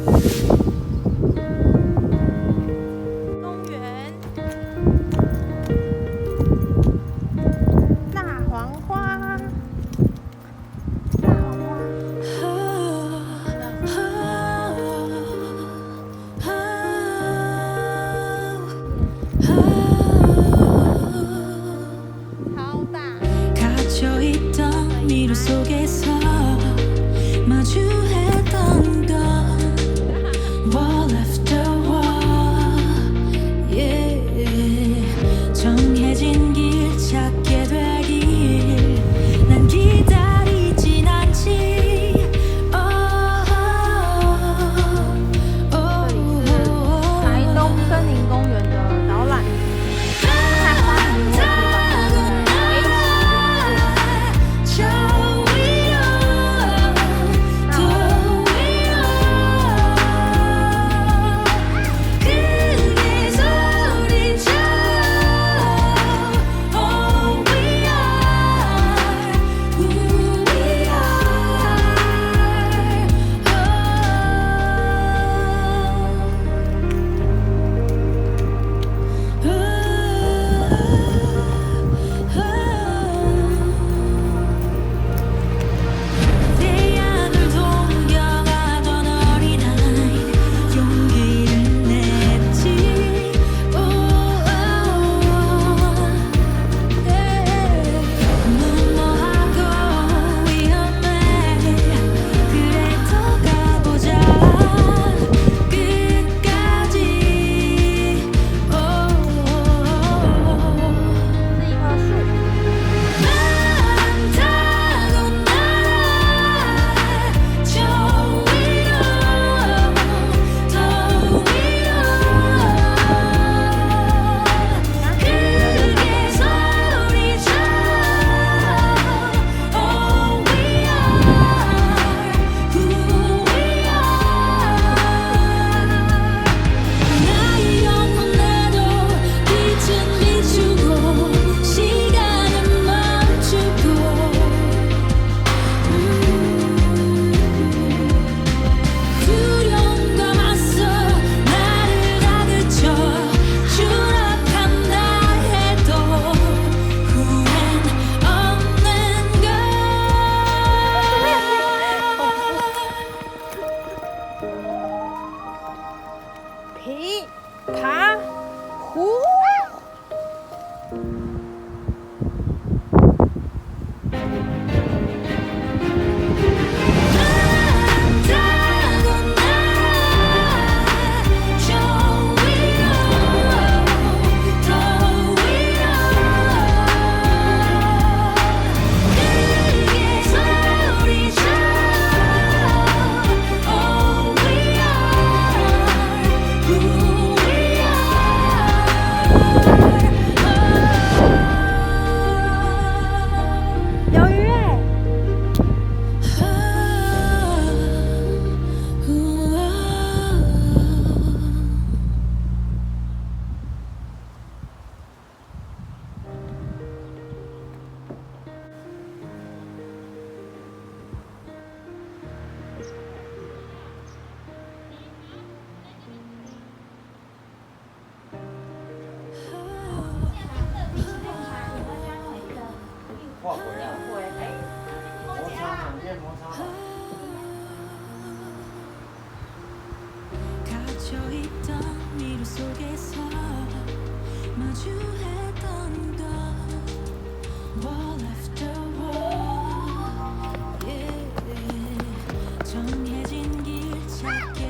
公园，大黄花，大黄花。超大。 갇혀있던 미로 속에서 마주했던 건 wall after wall yeah. 정해진 길 찾게 되길 난 기다리진 않지 oh, oh, 台东森林公园的导览，看花很多地方，皮卡湖。鱿鱼哎！ 画回啊，摩擦两片摩擦。 갇혀있던 미로 속에서 마주했던 건 wall after wall yeah. 정해진 길 찾게